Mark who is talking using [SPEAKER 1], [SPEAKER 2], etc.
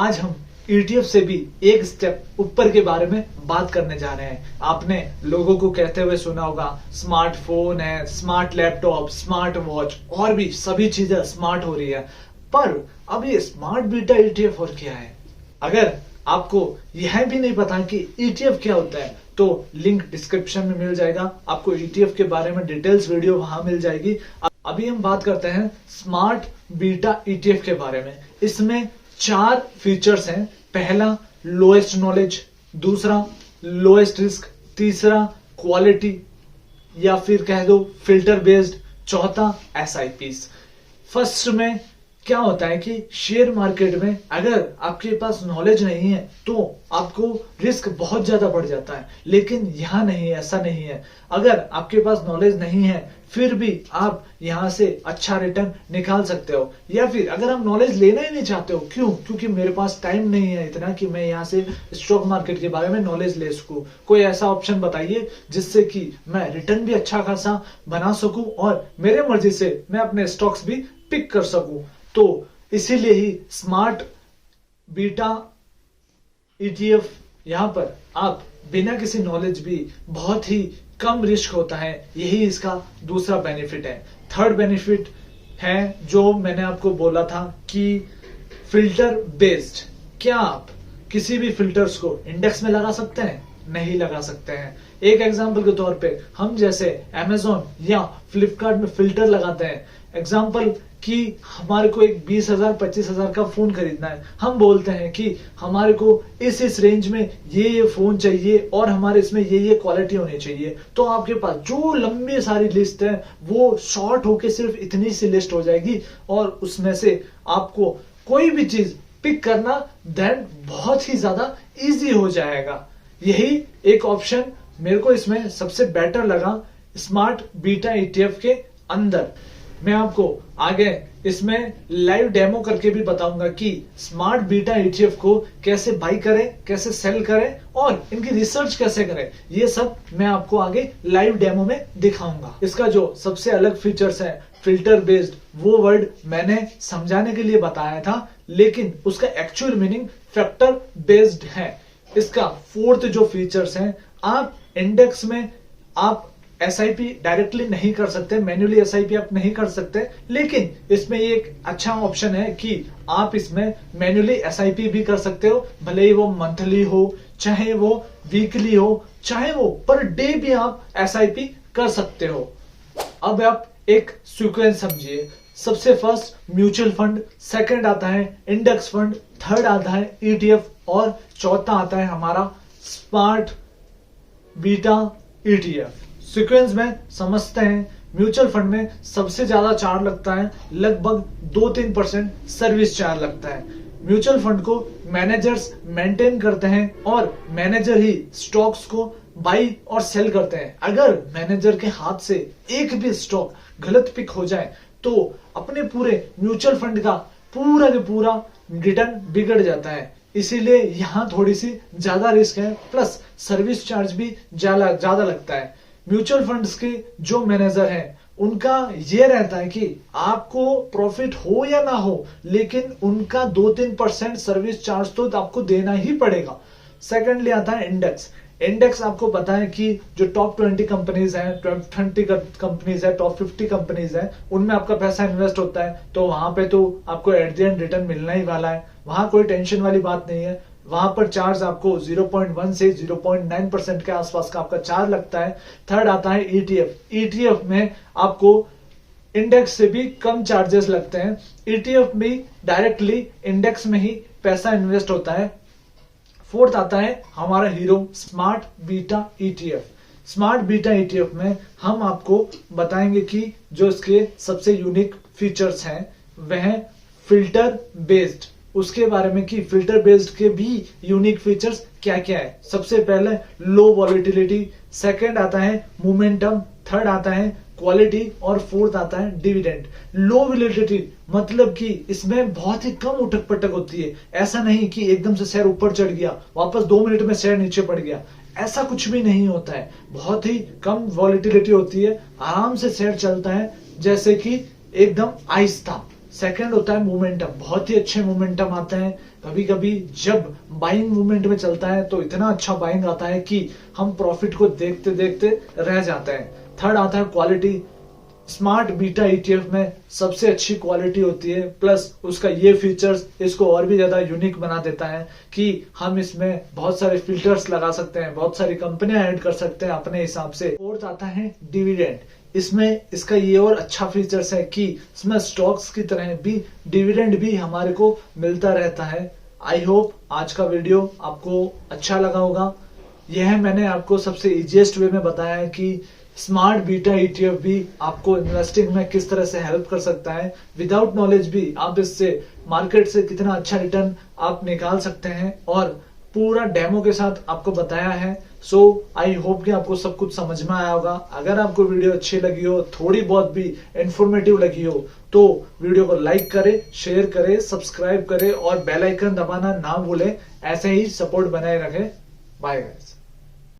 [SPEAKER 1] आज हम ETF से भी एक स्टेप ऊपर के बारे में बात करने जा रहे हैं। आपने लोगों को कहते हुए सुना होगा स्मार्टफोन है, स्मार्ट लैपटॉप, स्मार्ट वॉच और भी सभी चीजें स्मार्ट हो रही है। पर अब ये स्मार्ट बीटा ETF और क्या है? अगर आपको यह भी नहीं पता कि ETF क्या होता है तो लिंक डिस्क्रिप्शन में मिल जाएगा। आपको ETF के बारे में डिटेल्स वीडियो वहां मिल जाएगी। अभी हम बात करते हैं स्मार्ट बीटा ETF के बारे में। इसमें 4 फीचर्स हैं। पहला लोएस्ट नॉलेज, दूसरा लोएस्ट रिस्क, तीसरा क्वालिटी या फिर कह दो फिल्टर बेस्ड, चौथा SIPs। फर्स्ट में क्या होता है कि शेयर मार्केट में अगर आपके पास नॉलेज नहीं है तो आपको रिस्क बहुत ज्यादा बढ़ जाता है, लेकिन यहां नहीं है, ऐसा नहीं है। अगर आपके पास नॉलेज नहीं है फिर भी आप यहां से अच्छा रिटर्न निकाल सकते हो। या फिर अगर आप नॉलेज लेना ही नहीं चाहते हो, क्यों? क्योंकि मेरे पास टाइम नहीं है इतना कि मैं यहां से स्टॉक मार्केट के बारे में नॉलेज ले सकूं। कोई ऐसा ऑप्शन बताइए जिससे कि मैं रिटर्न भी अच्छा खासा बना सकूं और मेरे मर्जी से मैं अपने स्टॉक्स भी पिक कर सकूं। तो इसीलिए ही स्मार्ट बीटा ETF यहां पर आप बिना किसी नॉलेज भी बहुत ही कम रिस्क होता है, यही इसका दूसरा बेनिफिट है। थर्ड बेनिफिट है जो मैंने आपको बोला था कि फिल्टर बेस्ड। क्या आप किसी भी फिल्टर्स को इंडेक्स में लगा सकते हैं? नहीं लगा सकते हैं। एक एग्जांपल के तौर पे हम जैसे Amazon या फ्लिपकार्ट में फिल्टर लगाते हैं। एग्जांपल कि हमारे को एक 20,000 25,000 का फोन खरीदना है, हम बोलते हैं कि हमारे को इस रेंज में ये फोन चाहिए और हमारे इसमें ये क्वालिटी होनी चाहिए। तो आपके पास जो लंबी सारी लिस्ट है वो शॉर्ट होके सिर्फ इतनी सी लिस्ट हो जाएगी और उसमें से आपको कोई भी चीज पिक करना देन बहुत ही ज्यादा इजी हो जाएगा। यही एक ऑप्शन मेरे को इसमें सबसे बेटर लगा स्मार्ट बीटा ETF के अंदर। मैं आपको आगे इसमें लाइव डेमो करके भी बताऊंगा कि स्मार्ट बीटा ETF को कैसे बाई करें, कैसे सेल करें और इनकी रिसर्च कैसे करें। ये सब मैं आपको आगे लाइव डेमो में दिखाऊंगा। इसका जो सबसे अलग फीचर्स है फिल्टर बेस्ड, वो वर्ड मैंने समझाने के लिए बताया था, लेकिन उसका एक्चुअल मीनिंग फैक्टर बेस्ड है। इसका फोर्थ जो फीचर्स है, आप इंडेक्स में आप SIP डायरेक्टली नहीं कर सकते, मैन्युअली SIP आप नहीं कर सकते, लेकिन इसमें एक अच्छा ऑप्शन है कि आप इसमें मैन्युअली SIP भी कर सकते हो। भले ही वो मंथली हो, चाहे वो वीकली हो, चाहे वो पर डे भी आप SIP कर सकते हो। अब आप एक सीक्वेंस समझिए। सबसे फर्स्ट म्यूचुअल फंड, सेकंड आता है इंडेक्स फंड, थर्ड आता है ETF और चौथा आता है हमारा स्मार्ट बीटा ETF। सीक्वेंस में समझते हैं। म्यूचुअल फंड में सबसे ज्यादा चार्ज लगता है, लगभग 2-3% सर्विस चार्ज लगता है। म्यूचुअल फंड को मैनेजर्स मेंटेन करते हैं और मैनेजर ही स्टॉक्स को बाई और सेल करते हैं। अगर मैनेजर के हाथ से एक भी स्टॉक गलत पिक हो जाए तो अपने पूरे म्यूचुअल फंड का पूरा का पूरा रिटर्न बिगड़ जाता है। इसीलिए यहां थोड़ी सी ज्यादा रिस्क है, प्लस सर्विस चार्ज भी ज्यादा लगता है। म्यूचुअल फंड्स के जो मैनेजर हैं उनका ये रहता है कि आपको प्रॉफिट हो या ना हो, लेकिन उनका 2-3% सर्विस चार्ज तो आपको देना ही पड़ेगा। सेकेंडली आता है इंडेक्स। इंडेक्स आपको पता है कि जो टॉप 20 कंपनीज हैं, टॉप 20 कंपनीज है, टॉप 50 कंपनीज है, उनमें आपका पैसा इन्वेस्ट होता है, तो वहां पे तो आपको एट द एंड रिटर्न मिलना ही वाला है। वहां कोई टेंशन वाली बात नहीं है। वहां पर चार्ज आपको 0.1 से 0.9% के आसपास का आपका चार्ज लगता है। थर्ड आता है ETF में आपको इंडेक्स से भी कम चार्जेस लगते हैं। ETF में डायरेक्टली इंडेक्स में ही पैसा इन्वेस्ट होता है। फोर्थ आता है हमारा hero smart beta ETF। Smart beta ETF में हम आपको बताएंगे कि जो इसके सबसे यूनिक फीचर्स हैं वह फिल्टर बेस्ड, उसके बारे में कि फिल्टर बेस्ड के भी यूनिक फीचर्स क्या क्या है। सबसे पहले लो वॉलेटिलिटी, सेकंड आता है मोमेंटम, थर्ड आता है क्वालिटी और फोर्थ आता है डिविडेंड। लो वॉलेटिलिटी मतलब कि इसमें बहुत ही कम उठक पटक होती है। ऐसा नहीं कि एकदम से शेयर ऊपर चढ़ गया, वापस 2 मिनट में शेयर नीचे पड़ गया, ऐसा कुछ भी नहीं होता है। बहुत ही कम वॉलेटिलिटी होती है, आराम से शेयर चलता है जैसे कि एकदम आहिस्ता। सेकंड होता है मोमेंटम, बहुत ही अच्छे मोमेंटम आते हैं। कभी कभी जब बाइंग मूवमेंट में चलता है तो इतना अच्छा बाइंग आता है कि हम प्रॉफिट को देखते देखते रह जाते हैं। थर्ड आता है क्वालिटी। स्मार्ट बीटा ईटीएफ में सबसे अच्छी क्वालिटी होती है, प्लस उसका ये फीचर्स इसको और भी ज्यादा यूनिक बना देता है कि हम इसमें बहुत सारे फिल्टर्स लगा सकते हैं, बहुत सारी कंपनियां ऐड कर सकते हैं अपने हिसाब से। फोर्थ आता है डिविडेंड। इसमें इसका ये और अच्छा फीचर्स है कि इसमें स्टॉक्स की तरह भी डिविडेंड भी हमारे को मिलता रहता है। आई होप आज का वीडियो आपको अच्छा लगा होगा। यह मैंने आपको सबसे इजीएस्ट वे में बताया है कि स्मार्ट बीटा ईटीएफ भी आपको इन्वेस्टिंग में किस तरह से हेल्प कर सकता है। विदाउट नॉलेज भी आप इससे मार्केट से कितना अच्छा रिटर्न आप निकाल सकते हैं, और पूरा डेमो के साथ आपको बताया है। सो आई होप कि आपको सब कुछ समझ में आया होगा। अगर आपको वीडियो अच्छी लगी हो, थोड़ी बहुत भी इंफॉर्मेटिव लगी हो, तो वीडियो को लाइक करें, शेयर करें, सब्सक्राइब करें और बेल आइकन दबाना ना भूलें। ऐसे ही सपोर्ट बनाए रखें। Bye guys.